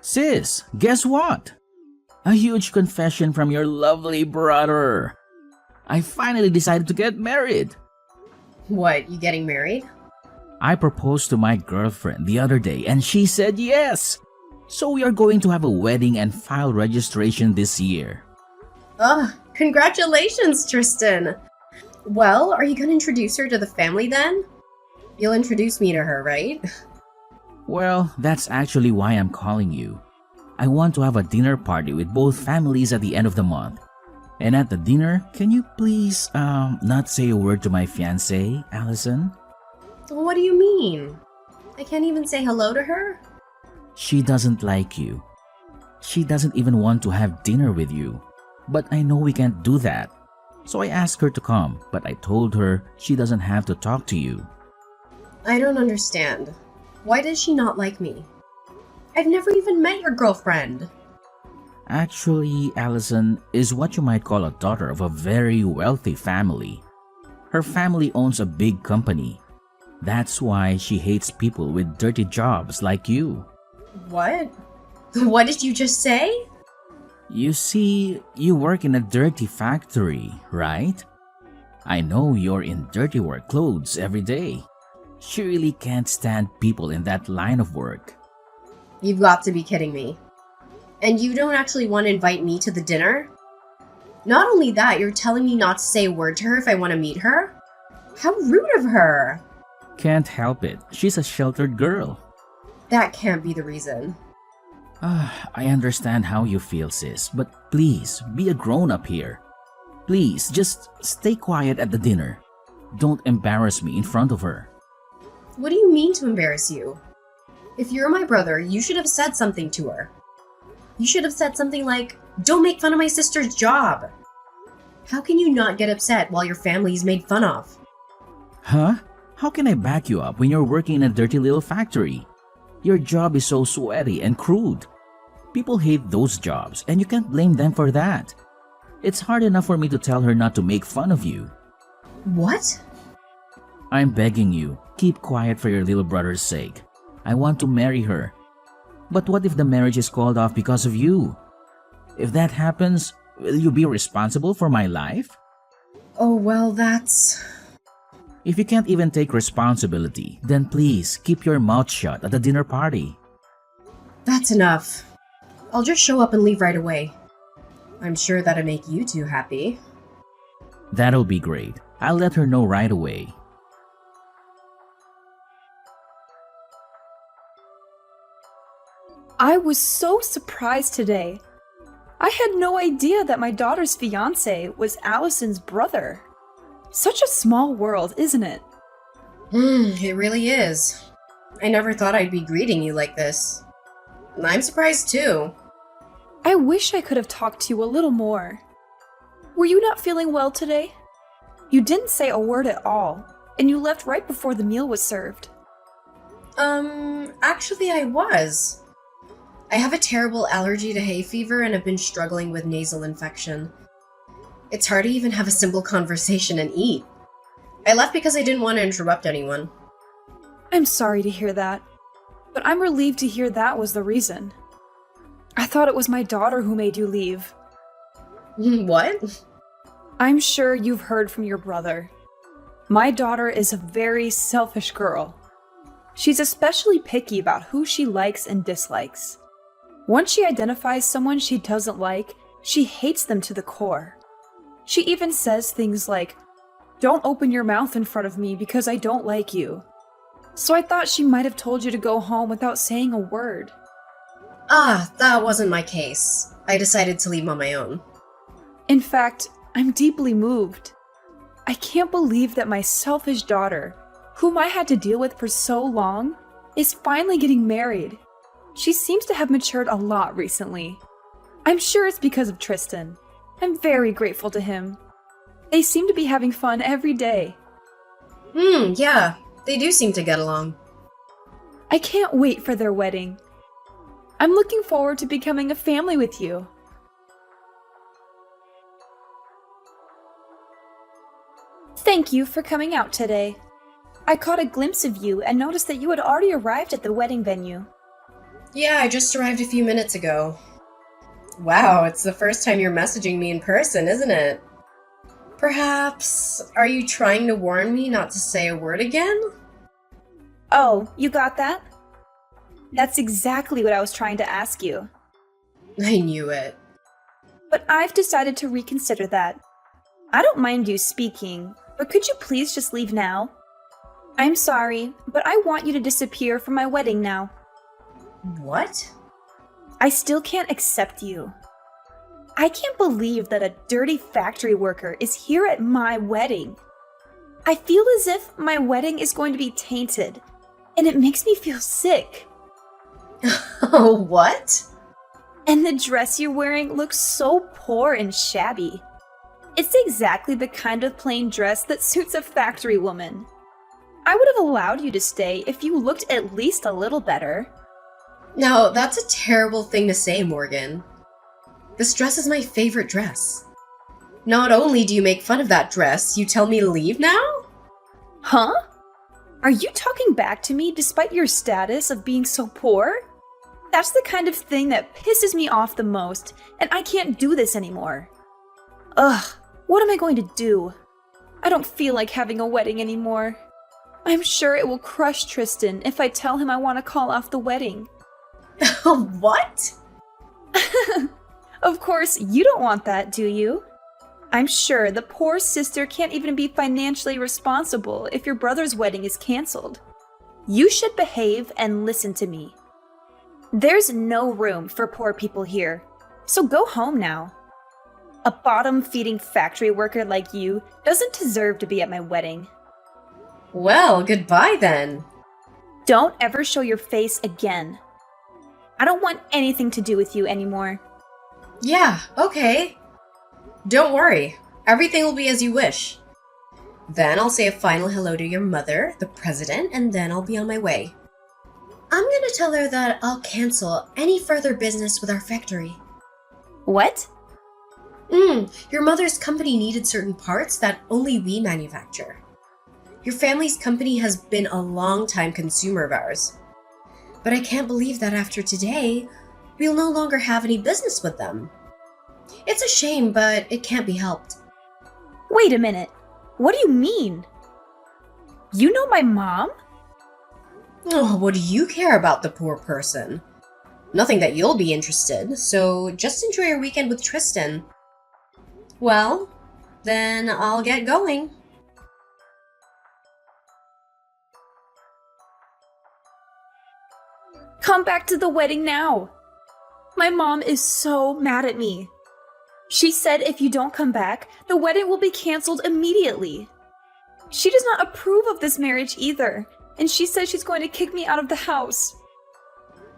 Sis, guess what? A huge confession from your lovely brother. I finally decided to get married. What, you getting married? I proposed to my girlfriend the other day and she said yes. So we are going to have a wedding and file registration this year. Oh, congratulations, Tristan. Well, are you going to introduce her to the family then? You'll introduce me to her, right? Well, that's actually why I'm calling you. I want to have a dinner party with both families at the end of the month. And at the dinner, can you please, not say a word to my fiancée, Allison? What do you mean? I can't even say hello to her? She doesn't like you. She doesn't even want to have dinner with you. But I know we can't do that. So I asked her to come, but I told her she doesn't have to talk to you. I don't understand. Why does she not like me? I've never even met your girlfriend. Actually, Allison is what you might call a daughter of a very wealthy family. Her family owns a big company. That's why she hates people with dirty jobs like you. What? What did you just say? You see, you work in a dirty factory, right? I know you're in dirty work clothes every day. She really can't stand people in that line of work. You've got to be kidding me. And you don't actually want to invite me to the dinner? Not only that, you're telling me not to say a word to her if I want to meet her? How rude of her! Can't help it. She's a sheltered girl. That can't be the reason. I understand how you feel, sis, but please, be a grown-up here. Please, just stay quiet at the dinner. Don't embarrass me in front of her. What do you mean to embarrass you? If you're my brother, you should have said something to her. You should have said something like, "Don't make fun of my sister's job." How can you not get upset while your family is made fun of? Huh? How can I back you up when you're working in a dirty little factory? Your job is so sweaty and crude. People hate those jobs, and you can't blame them for that. It's hard enough for me to tell her not to make fun of you. What? I'm begging you, keep quiet for your little brother's sake. I want to marry her. But what if the marriage is called off because of you? If that happens, will you be responsible for my life? Oh, well, that's... If you can't even take responsibility, then please keep your mouth shut at the dinner party. That's enough. I'll just show up and leave right away. I'm sure that'll make you two happy. That'll be great. I'll let her know right away. I was so surprised today. I had no idea that my daughter's fiancé was Allison's brother. Such a small world, isn't it? It really is. I never thought I'd be greeting you like this. I'm surprised too. I wish I could have talked to you a little more. Were you not feeling well today? You didn't say a word at all, and you left right before the meal was served. Actually I was. I have a terrible allergy to hay fever and have been struggling with nasal infection. It's hard to even have a simple conversation and eat. I left because I didn't want to interrupt anyone. I'm sorry to hear that, but I'm relieved to hear that was the reason. I thought it was my daughter who made you leave. What? I'm sure you've heard from your brother. My daughter is a very selfish girl. She's especially picky about who she likes and dislikes. Once she identifies someone she doesn't like, she hates them to the core. She even says things like, "Don't open your mouth in front of me because I don't like you." So I thought she might have told you to go home without saying a word. That wasn't my case. I decided to leave on my own. In fact, I'm deeply moved. I can't believe that my selfish daughter, whom I had to deal with for so long, is finally getting married. She seems to have matured a lot recently. I'm sure it's because of Tristan. I'm very grateful to him. They seem to be having fun every day. Yeah, they do seem to get along. I can't wait for their wedding. I'm looking forward to becoming a family with you. Thank you for coming out today. I caught a glimpse of you and noticed that you had already arrived at the wedding venue. Yeah, I just arrived a few minutes ago. Wow, it's the first time you're messaging me in person, isn't it? Perhaps, are you trying to warn me not to say a word again? Oh, you got that? That's exactly what I was trying to ask you. I knew it. But I've decided to reconsider that. I don't mind you speaking, but could you please just leave now? I'm sorry, but I want you to disappear from my wedding now. What? I still can't accept you. I can't believe that a dirty factory worker is here at my wedding. I feel as if my wedding is going to be tainted, and it makes me feel sick. Oh, what? And the dress you're wearing looks so poor and shabby. It's exactly the kind of plain dress that suits a factory woman. I would have allowed you to stay if you looked at least a little better. No, that's a terrible thing to say, Morgan. This dress is my favorite dress. Not only do you make fun of that dress, you tell me to leave now? Huh? Are you talking back to me despite your status of being so poor? That's the kind of thing that pisses me off the most, and I can't do this anymore. Ugh, what am I going to do? I don't feel like having a wedding anymore. I'm sure it will crush Tristan if I tell him I want to call off the wedding. What? Of course, you don't want that, do you? I'm sure the poor sister can't even be financially responsible if your brother's wedding is canceled. You should behave and listen to me. There's no room for poor people here, so go home now. A bottom-feeding factory worker like you doesn't deserve to be at my wedding. Well, goodbye then. Don't ever show your face again. I don't want anything to do with you anymore. Yeah, okay. Don't worry. Everything will be as you wish. Then I'll say a final hello to your mother, the president, and then I'll be on my way. I'm gonna tell her that I'll cancel any further business with our factory. What? Your mother's company needed certain parts that only we manufacture. Your family's company has been a long-time consumer of ours. But I can't believe that after today, we'll no longer have any business with them. It's a shame, but it can't be helped. Wait a minute. What do you mean? You know my mom? Oh, what do you care about the poor person? Nothing that you'll be interested, so just enjoy your weekend with Tristan. Well, then I'll get going. Come back to the wedding now. My mom is so mad at me. She said if you don't come back, the wedding will be canceled immediately. She does not approve of this marriage either, and she says she's going to kick me out of the house.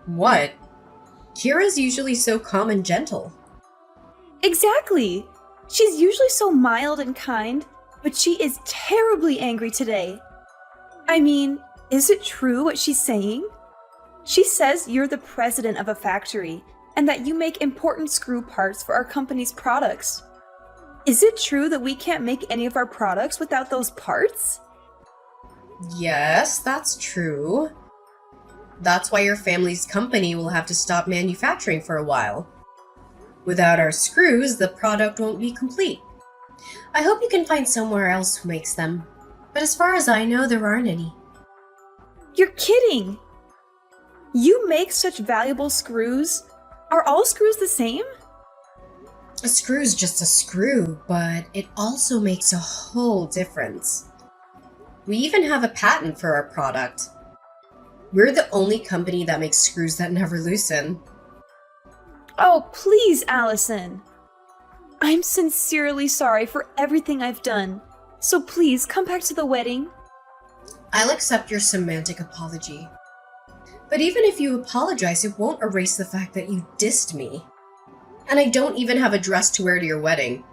What? Kira's usually so calm and gentle. Exactly. She's usually so mild and kind, but she is terribly angry today. I mean, is it true what she's saying? She says you're the president of a factory and that you make important screw parts for our company's products. Is it true that we can't make any of our products without those parts? Yes, that's true. That's why your family's company will have to stop manufacturing for a while. Without our screws, the product won't be complete. I hope you can find somewhere else who makes them. But as far as I know, there aren't any. You're kidding! You make such valuable screws? Are all screws the same? A screw's just a screw, but it also makes a whole difference. We even have a patent for our product. We're the only company that makes screws that never loosen. Oh, please, Allison. I'm sincerely sorry for everything I've done. So please, come back to the wedding. I'll accept your semantic apology. But even if you apologize, it won't erase the fact that you dissed me. And I don't even have a dress to wear to your wedding.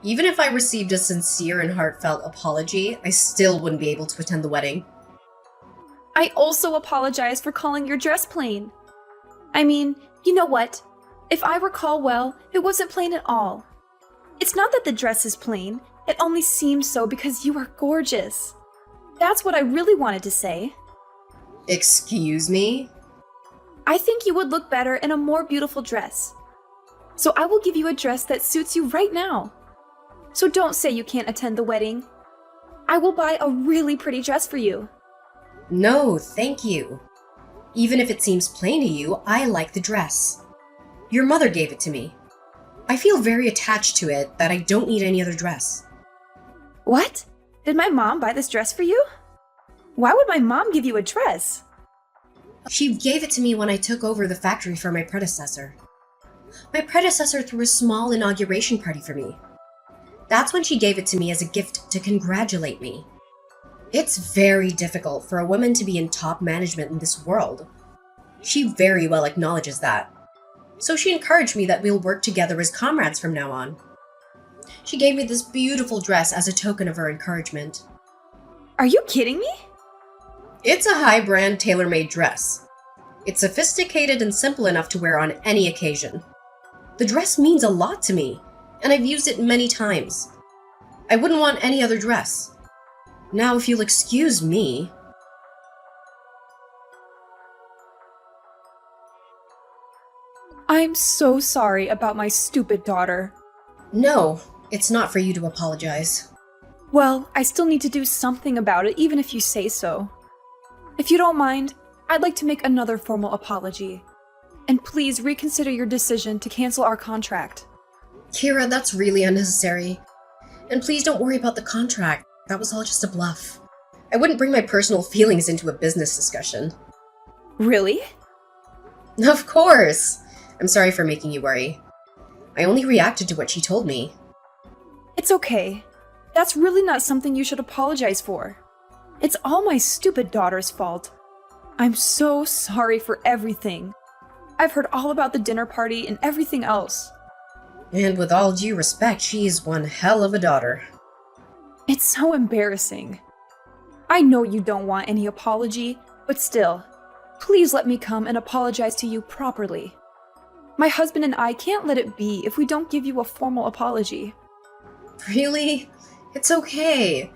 Even if I received a sincere and heartfelt apology, I still wouldn't be able to attend the wedding. I also apologize for calling your dress plain. I mean, you know what? If I recall well, it wasn't plain at all. It's not that the dress is plain, it only seems so because you are gorgeous. That's what I really wanted to say. Excuse me? I think you would look better in a more beautiful dress. So I will give you a dress that suits you right now. So don't say you can't attend the wedding. I will buy a really pretty dress for you. No, thank you. Even if it seems plain to you, I like the dress. Your mother gave it to me. I feel very attached to it that I don't need any other dress. What? Did my mom buy this dress for you? Why would my mom give you a dress? She gave it to me when I took over the factory for my predecessor. My predecessor threw a small inauguration party for me. That's when she gave it to me as a gift to congratulate me. It's very difficult for a woman to be in top management in this world. She very well acknowledges that. So she encouraged me that we'll work together as comrades from now on. She gave me this beautiful dress as a token of her encouragement. Are you kidding me? It's a high-brand tailor-made dress. It's sophisticated and simple enough to wear on any occasion. The dress means a lot to me, and I've used it many times. I wouldn't want any other dress. Now, if you'll excuse me... I'm so sorry about my stupid daughter. No, it's not for you to apologize. Well, I still need to do something about it, even if you say so. If you don't mind, I'd like to make another formal apology. And please reconsider your decision to cancel our contract. Kira, that's really unnecessary. And please don't worry about the contract. That was all just a bluff. I wouldn't bring my personal feelings into a business discussion. Really? Of course! I'm sorry for making you worry. I only reacted to what she told me. It's okay. That's really not something you should apologize for. It's all my stupid daughter's fault. I'm so sorry for everything. I've heard all about the dinner party and everything else. And with all due respect, she is one hell of a daughter. It's so embarrassing. I know you don't want any apology, but still, please let me come and apologize to you properly. My husband and I can't let it be if we don't give you a formal apology. Really? It's okay.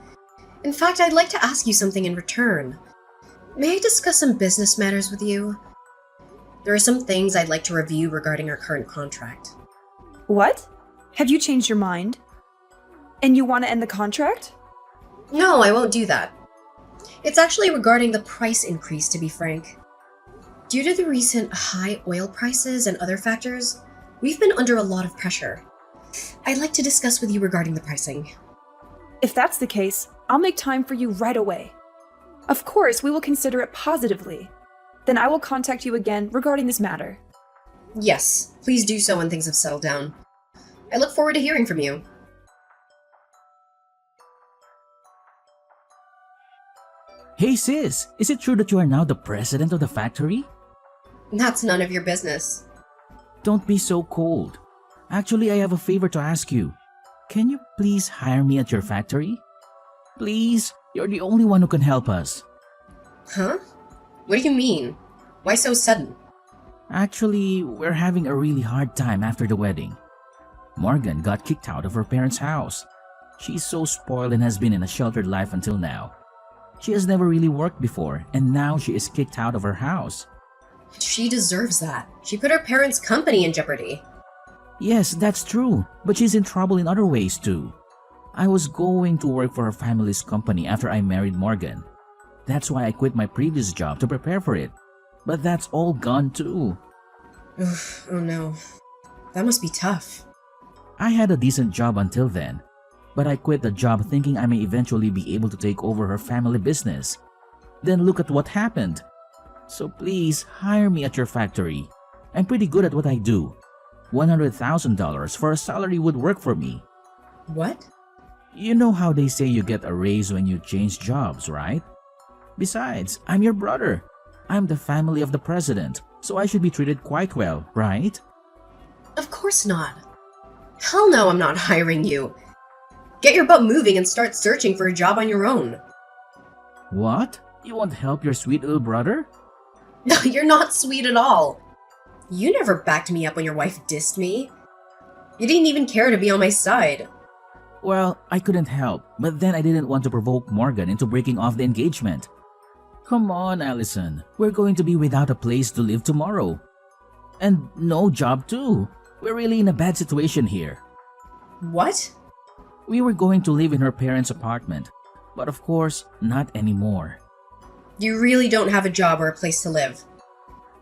In fact, I'd like to ask you something in return. May I discuss some business matters with you? There are some things I'd like to review regarding our current contract. What? Have you changed your mind? And you want to end the contract? No, I won't do that. It's actually regarding the price increase, to be frank. Due to the recent high oil prices and other factors, we've been under a lot of pressure. I'd like to discuss with you regarding the pricing. If that's the case, I'll make time for you right away. Of course, we will consider it positively. Then I will contact you again regarding this matter. Yes, please do so when things have settled down. I look forward to hearing from you. Hey sis, is it true that you are now the president of the factory? That's none of your business. Don't be so cold. Actually, I have a favor to ask you. Can you please hire me at your factory? Please, you're the only one who can help us. Huh? What do you mean? Why so sudden? Actually, we're having a really hard time after the wedding. Morgan got kicked out of her parents' house. She's so spoiled and has been in a sheltered life until now. She has never really worked before, and now she is kicked out of her house. She deserves that. She put her parents' company in jeopardy. Yes, that's true, but she's in trouble in other ways too. I was going to work for her family's company after I married Morgan. That's why I quit my previous job to prepare for it. But that's all gone too. Oof, oh no. That must be tough. I had a decent job until then, but I quit the job thinking I may eventually be able to take over her family business. Then look at what happened. So please hire me at your factory. I'm pretty good at what I do. $100,000 for a salary would work for me. What? You know how they say you get a raise when you change jobs, right? Besides, I'm your brother. I'm the family of the president, so I should be treated quite well, right? Of course not. Hell no, I'm not hiring you. Get your butt moving and start searching for a job on your own. What? You won't help your sweet little brother? No, you're not sweet at all. You never backed me up when your wife dissed me. You didn't even care to be on my side. Well, I couldn't help, but then I didn't want to provoke Morgan into breaking off the engagement. Come on, Allison. We're going to be without a place to live tomorrow. And no job too. We're really in a bad situation here. What? We were going to live in her parents' apartment, but of course, not anymore. You really don't have a job or a place to live.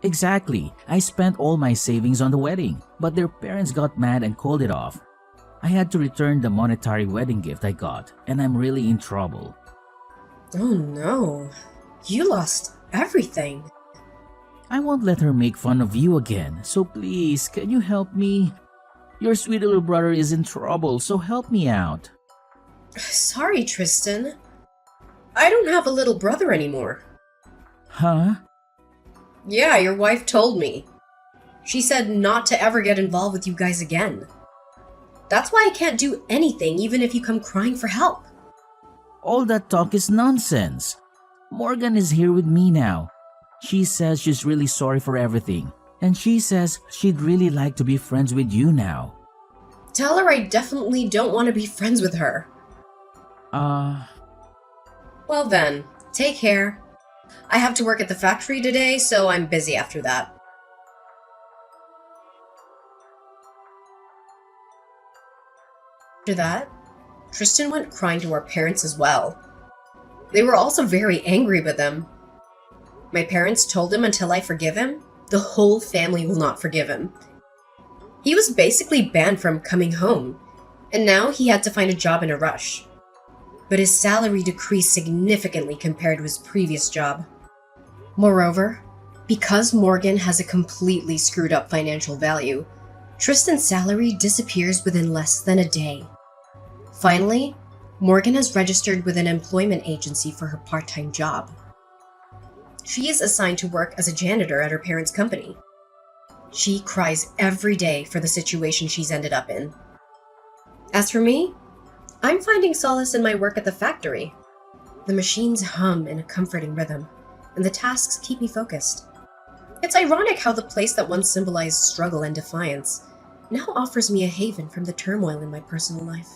Exactly. I spent all my savings on the wedding, but their parents got mad and called it off. I had to return the monetary wedding gift I got, and I'm really in trouble. Oh no. You lost everything. I won't let her make fun of you again, so please, can you help me? Your sweet little brother is in trouble, so help me out. Sorry, Tristan. I don't have a little brother anymore. Huh? Yeah, your wife told me. She said not to ever get involved with you guys again. That's why I can't do anything even if you come crying for help. All that talk is nonsense. Morgan is here with me now. She says she's really sorry for everything, and she says she'd really like to be friends with you now. Tell her I definitely don't want to be friends with her. Well then, take care. I have to work at the factory today, so I'm busy after that. After that, Tristan went crying to our parents as well. They were also very angry with him. My parents told him until I forgive him, the whole family will not forgive him. He was basically banned from coming home, and now he had to find a job in a rush. But his salary decreased significantly compared to his previous job. Moreover, because Morgan has a completely screwed up financial value, Tristan's salary disappears within less than a day. Finally, Morgan has registered with an employment agency for her part-time job. She is assigned to work as a janitor at her parents' company. She cries every day for the situation she's ended up in. As for me, I'm finding solace in my work at the factory. The machines hum in a comforting rhythm, and the tasks keep me focused. It's ironic how the place that once symbolized struggle and defiance now offers me a haven from the turmoil in my personal life.